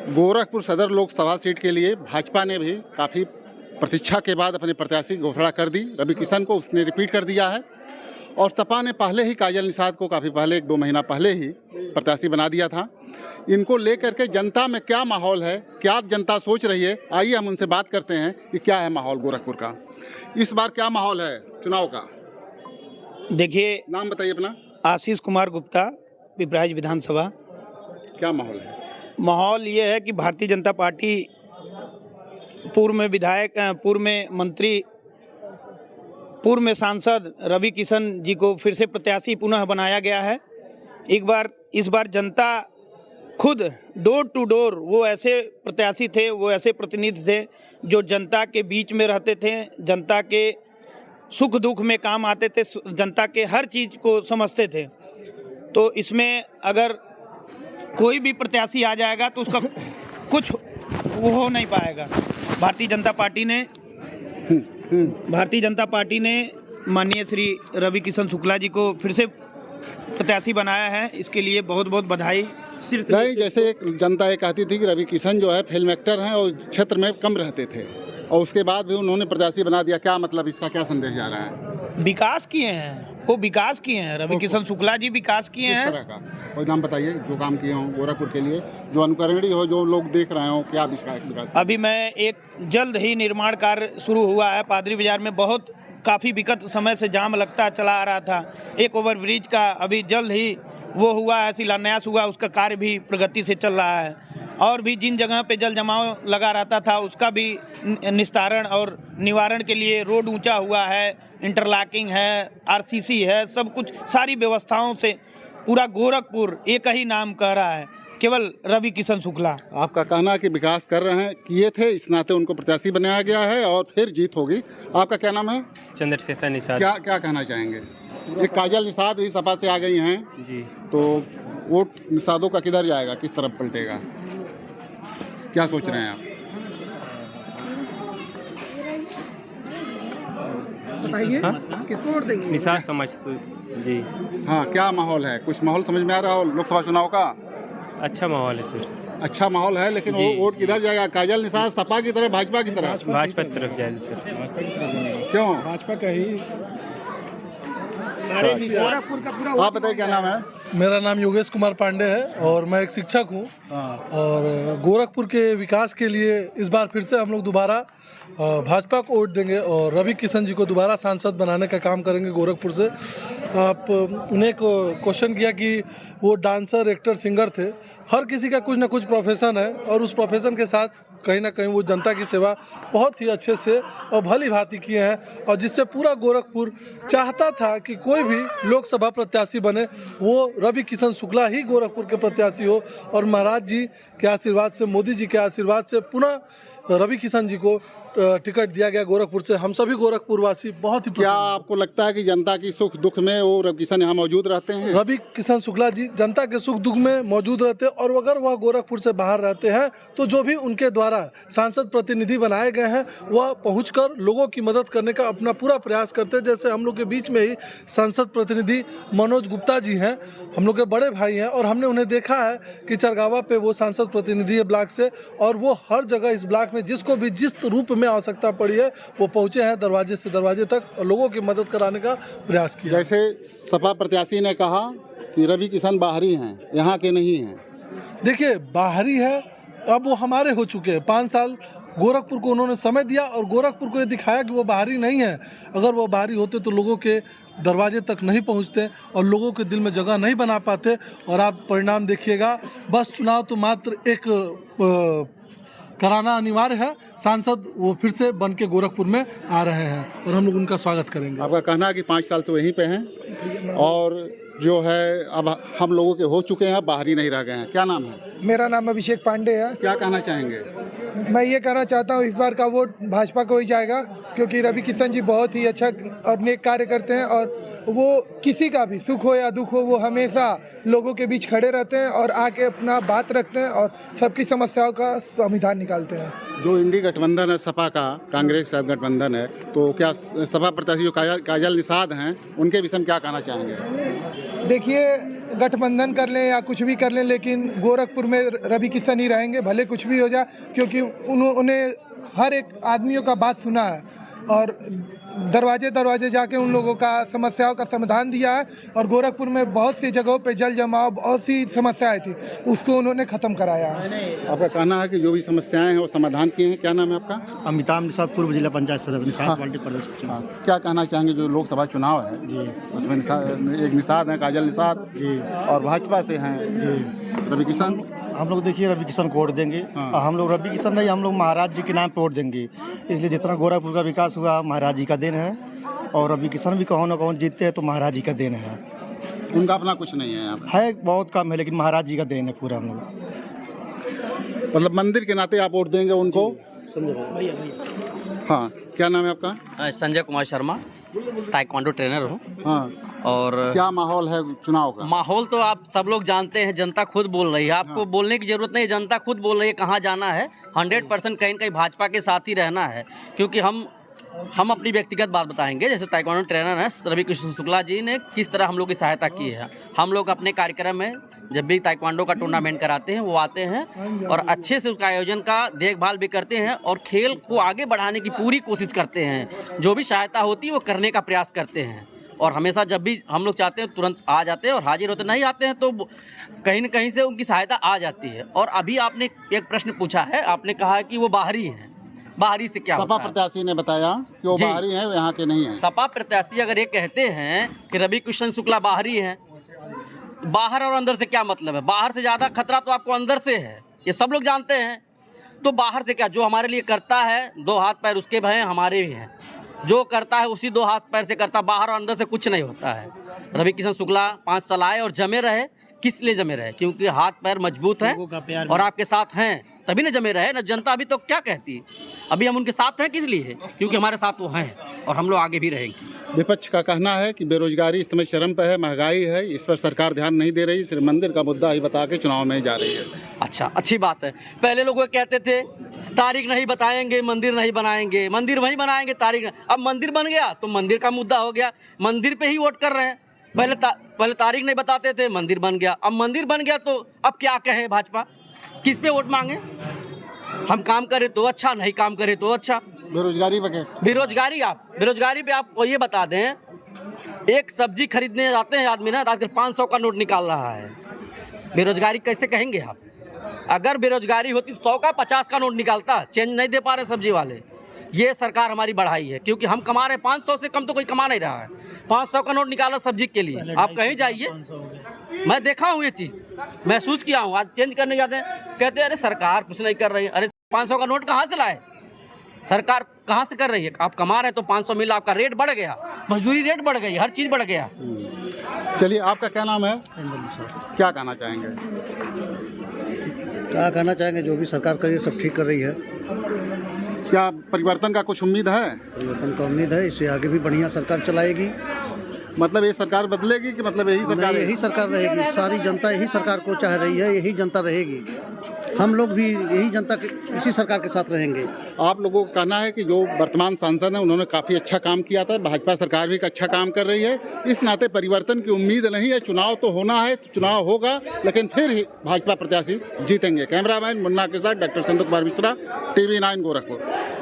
गोरखपुर सदर लोकसभा सीट के लिए भाजपा ने भी काफ़ी प्रतीक्षा के बाद अपने प्रत्याशी की घोषणा कर दी। रवि किशन को उसने रिपीट कर दिया है और सपा ने पहले ही काजल निषाद को काफ़ी पहले 1-2 महीना पहले ही प्रत्याशी बना दिया था। इनको लेकर के जनता में क्या माहौल है, क्या जनता सोच रही है, आइए हम उनसे बात करते हैं कि क्या है माहौल गोरखपुर का, इस बार क्या माहौल है चुनाव का। देखिए, नाम बताइए अपना। आशीष कुमार गुप्ता, पिपराइच विधानसभा। क्या माहौल है? माहौल ये है कि भारतीय जनता पार्टी पूर्व में विधायक, पूर्व में मंत्री, पूर्व में सांसद रवि किशन जी को फिर से प्रत्याशी पुनः बनाया गया है। इस बार जनता खुद डोर टू डोर, वो ऐसे प्रत्याशी थे, वो ऐसे प्रतिनिधि थे जो जनता के बीच में रहते थे, जनता के सुख दुख में काम आते थे, जनता के हर चीज़ को समझते थे। तो इसमें अगर कोई भी प्रत्याशी आ जाएगा तो उसका कुछ वो हो नहीं पाएगा। भारतीय जनता पार्टी ने माननीय श्री रवि किशन शुक्ला जी को फिर से प्रत्याशी बनाया है, इसके लिए बहुत बहुत बधाई। नहीं, जैसे एक जनता ये कहती थी कि रवि किशन जो है फिल्म एक्टर हैं और क्षेत्र में कम रहते थे और उसके बाद भी उन्होंने प्रत्याशी बना दिया, क्या मतलब, इसका क्या संदेश जा रहा है? विकास किए हैं, वो विकास किए हैं, रवि किशन शुक्ला जी विकास किए हैं। किस तरह का कोई नाम बताइए जो काम किए हों गोरखपुर के लिए, जो अनुकरणीय हो, जो लोग देख रहे हो, क्या विकास? अभी मैं एक जल्द ही निर्माण कार्य शुरू हुआ है पादरी बाजार में, बहुत काफ़ी विगत समय से जाम लगता चला आ रहा था। एक ओवरब्रिज का अभी जल्द ही वो हुआ है, शिलान्यास हुआ, उसका कार्य भी प्रगति से चल रहा है। और भी जिन जगह पे जल जमाव लगा रहता था उसका भी निस्तारण और निवारण के लिए रोड ऊंचा हुआ है, इंटरलॉकिंग है, आरसीसी है, सब कुछ सारी व्यवस्थाओं से पूरा गोरखपुर एक ही नाम कह रहा है, केवल रवि किशन शुक्ला। आपका कहना है कि विकास कर रहे हैं, किए थे, इस नाते उनको प्रत्याशी बनाया गया है और फिर जीत होगी। आपका क्या नाम है? चंद्रशेखर निषाद। क्या कहना चाहेंगे? एक काजल निषाद भी सपा से आ गई हैं जी, तो वोट निषादों का किधर जाएगा, किस तरफ पलटेगा, क्या सोच रहे हैं आप? बताइए, हाँ? किसको वोट देंगे? निषाद समझ तो जी। हाँ, क्या माहौल है? कुछ माहौल समझ में आ रहा हो लोकसभा चुनाव का? अच्छा माहौल है सर। अच्छा माहौल है, लेकिन वो वोट किधर जाएगा? काजल निषाद सपा की तरफ, भाजपा की तरफ? भाजपा की तरफ जाएगा सर। क्यों? भाजपा का ही। गोरखपुर का पूरा। आप बताइए क्या नाम है? मेरा नाम योगेश कुमार पांडे है और मैं एक शिक्षक हूँ। और गोरखपुर के विकास के लिए इस बार फिर से हम लोग दोबारा भाजपा को वोट देंगे और रवि किशन जी को दोबारा सांसद बनाने का काम करेंगे गोरखपुर से। आप उन्हें क्वेश्चन किया कि वो डांसर, एक्टर, सिंगर थे। हर किसी का कुछ ना कुछ प्रोफेशन है और उस प्रोफेशन के साथ कहीं ना कहीं वो जनता की सेवा बहुत ही अच्छे से और भली भांति किए हैं और जिससे पूरा गोरखपुर चाहता था कि कोई भी लोकसभा प्रत्याशी बने वो रवि किशन शुक्ला ही गोरखपुर के प्रत्याशी हो। और महाराज जी के आशीर्वाद से, मोदी जी के आशीर्वाद से पुनः रवि किशन जी को टिकट दिया गया गोरखपुर से। हम सभी गोरखपुरवासी बहुत ही क्या आपको लगता है कि जनता की सुख दुख में वो रवि किशन यहाँ मौजूद रहते हैं? रवि किशन शुक्ला जी जनता के सुख दुख में मौजूद रहते हैं और अगर वह गोरखपुर से बाहर रहते हैं तो जो भी उनके द्वारा सांसद प्रतिनिधि बनाए गए हैं वह पहुंचकर लोगों की मदद करने का अपना पूरा प्रयास करते हैं। जैसे हम लोग के बीच में ही सांसद प्रतिनिधि मनोज गुप्ता जी हैं, हम लोग के बड़े भाई हैं और हमने उन्हें देखा है कि चरगावा पे वो सांसद प्रतिनिधि है ब्लॉक से और वो हर जगह इस ब्लॉक में जिसको भी जिस रूप में आवश्यकता पड़ी है वो पहुंचे हैं दरवाजे से दरवाजे तक और लोगों की मदद कराने का प्रयास किया। जैसे सपा प्रत्याशी ने कहा कि रवि किशन बाहरी हैं, यहाँ के नहीं हैं। देखिए, बाहरी है, अब वो हमारे हो चुके हैं। 5 साल गोरखपुर को उन्होंने समय दिया और गोरखपुर को ये दिखाया कि वो बाहरी नहीं है। अगर वो बाहरी होते तो लोगों के दरवाजे तक नहीं पहुंचते और लोगों के दिल में जगह नहीं बना पाते। और आप परिणाम देखिएगा, बस चुनाव तो मात्र एक कराना अनिवार्य है। सांसद वो फिर से बन के गोरखपुर में आ रहे हैं और हम लोग उनका स्वागत करेंगे। आपका कहना है कि 5 साल से वहीं पे हैं और जो है अब हम लोगों के हो चुके हैं, बाहरी नहीं रह गए हैं। क्या नाम है? मेरा नाम अभिषेक पांडे है। क्या कहना चाहेंगे? मैं ये कहना चाहता हूँ इस बार का वोट भाजपा को ही जाएगा क्योंकि रवि किशन जी बहुत ही अच्छा और नेक कार्य करते हैं और वो किसी का भी सुख हो या दुख हो वो हमेशा लोगों के बीच खड़े रहते हैं और आके अपना बात रखते हैं और सबकी समस्याओं का समाधान निकालते हैं। जो इंडी गठबंधन है सपा का, कांग्रेस के साथ गठबंधन है, तो क्या सपा प्रत्याशी जो काजल निषाद हैं उनके विषय में क्या कहना चाहेंगे? देखिए, गठबंधन कर लें या कुछ भी कर लें, लेकिन गोरखपुर में रवि किशन ही रहेंगे, भले कुछ भी हो जाए, क्योंकि उन्होंने हर एक आदमियों का बात सुना है और दरवाजे दरवाजे जाके उन लोगों का समस्याओं का समाधान दिया है। और गोरखपुर में बहुत सी जगहों पे जल जमाव, बहुत सी समस्याएं थी, उसको उन्होंने ख़त्म कराया है। आपका कहना है कि जो भी समस्याएं हैं वो समाधान किए हैं। क्या नाम है आपका? अमिताभ निषाद, पूर्व जिला पंचायत सदस्य निषाद हाँ। पार्टी प्रदेश सचिव। हाँ, क्या कहना चाहेंगे जो लोकसभा चुनाव है जी उसमें एक निषाद हैं, काजल निषाद जी और भाजपा से हैं जी रवि किशन। हम लोग देखिए रवि किशन को वोट देंगे। हाँ। हम लोग रवि किशन नहीं, हम लोग महाराज जी के नाम पे वोट देंगे। इसलिए जितना गोरखपुर का विकास हुआ महाराज जी का देन है, और रवि किशन भी कौन न कौन जीतते हैं तो महाराज जी का देन है। उनका अपना कुछ नहीं है यहाँ पे। है बहुत कम है, लेकिन महाराज जी का देन है पूरा। हम लोग मतलब मंदिर के नाते आप वोट देंगे उनको? हाँ, क्या नाम है आपका? संजय कुमार शर्मा, ताइक्वांडो ट्रेनर हूँ। हाँ, और क्या माहौल है चुनाव का? माहौल तो आप सब लोग जानते हैं, जनता खुद बोल रही है, आपको बोलने की जरूरत नहीं, जनता खुद बोल रही है कहाँ जाना है। 100% कहीं न कहीं भाजपा के साथ ही रहना है, क्योंकि हम अपनी व्यक्तिगत बात बताएंगे। जैसे ताइक्वांडो ट्रेनर हैं रवि किशन शुक्ला जी ने किस तरह हम लोग की सहायता की है। हम लोग अपने कार्यक्रम में जब भी ताइक्वांडो का टूर्नामेंट कराते हैं वो आते हैं और अच्छे से उसका आयोजन का देखभाल भी करते हैं और खेल को आगे बढ़ाने की पूरी कोशिश करते हैं। जो भी सहायता होती है वो करने का प्रयास करते हैं और हमेशा जब भी हम लोग चाहते हैं तुरंत आ जाते हैं और हाजिर होते। नहीं आते हैं तो कहीं न कहीं से उनकी सहायता आ जाती है। और अभी आपने एक प्रश्न पूछा है, आपने कहा कि वो बाहरी हैं, बाहरी से क्या सपा होता है? प्रत्याशी ने बताया कि वो जी। बाहरी हैं, वो यहाँ के नहीं हैं। सपा प्रत्याशी अगर ये कहते हैं कि रवि किशन शुक्ला बाहरी हैं, बाहर और अंदर से क्या मतलब है? बाहर से ज़्यादा खतरा तो आपको अंदर से है, ये सब लोग जानते हैं। तो बाहर से क्या, जो हमारे लिए करता है 2 हाथ पैर उसके भी हैं, हमारे भी हैं। जो करता है उसी 2 हाथ पैर से करता, बाहर और अंदर से कुछ नहीं होता है। रवि किशन शुक्ला 5 साल आए और जमे रहे। किस लिए जमे रहे? क्योंकि हाथ पैर मजबूत हैं लोगों का प्यार और आपके साथ हैं, तभी ना जमे रहे ना। जनता अभी तो क्या कहती है, अभी हम उनके साथ हैं किस लिए? क्योंकि हमारे साथ वो हैं और हम लोग आगे भी रहेंगे। विपक्ष का कहना है कि बेरोजगारी इस समय चरम पर है, महंगाई है, इस पर सरकार ध्यान नहीं दे रही, सिर्फ मंदिर का मुद्दा ही बता के चुनाव में जा रही है। अच्छा, अच्छी बात है। पहले लोग कहते थे तारीख नहीं बताएंगे, मंदिर नहीं बनाएंगे, मंदिर वहीं बनाएंगे, तारीख नहीं। अब मंदिर बन गया तो मंदिर का मुद्दा हो गया, मंदिर पे ही वोट कर रहे हैं। पहले तारीख नहीं बताते थे, मंदिर बन गया। अब मंदिर बन गया तो अब क्या कहें भाजपा, किस पे वोट मांगे? हम काम करें तो अच्छा, नहीं काम करें तो अच्छा। बेरोजगारी वगैरह, बेरोजगारी पे आपको ये बता दें, एक सब्जी खरीदने जाते हैं आदमी ना, आजकल 500 का नोट निकाल रहा है। बेरोजगारी कैसे कहेंगे आप? अगर बेरोजगारी होती तो 100 का 50 का नोट निकालता। चेंज नहीं दे पा रहे सब्जी वाले। ये सरकार हमारी बढ़ाई है, क्योंकि हम कमा रहे हैं, 500 से कम तो कोई कमा नहीं रहा है। 500 का नोट निकाला सब्जी के लिए। आप कहीं जाइए, मैं देखा हूँ ये चीज़, महसूस किया हूँ। आज चेंज करने जाते हैं, कहते हैं अरे सरकार कुछ नहीं कर रही है। अरे 500 का नोट कहाँ से लाए? सरकार कहाँ से कर रही है? आप कमा रहे हैं तो 500 मिला, आपका रेट बढ़ गया, मजदूरी रेट बढ़ गई, हर चीज़ बढ़ गया। चलिए, आपका क्या नाम है? क्या कहना चाहेंगे? क्या कहना चाहेंगे, जो भी सरकार कर रही है सब ठीक कर रही है। क्या परिवर्तन का कुछ उम्मीद है? परिवर्तन का उम्मीद है, इससे आगे भी बढ़िया सरकार चलाएगी। मतलब ये सरकार बदलेगी कि मतलब यही सरकार नहीं, यही सरकार रहेगी। सारी जनता यही सरकार को चाह रही है, यही जनता रहेगी। हम लोग भी यही जनता के, इसी सरकार के साथ रहेंगे। आप लोगों का कहना है कि जो वर्तमान सांसद हैं उन्होंने काफ़ी अच्छा काम किया था, भाजपा सरकार भी अच्छा काम कर रही है, इस नाते परिवर्तन की उम्मीद नहीं है। चुनाव तो होना है, चुनाव होगा, लेकिन फिर ही भाजपा प्रत्याशी जीतेंगे। कैमरामैन मुन्ना के साथ डॉक्टर संतोष कुमार मिश्रा, TV9 गोरखपुर।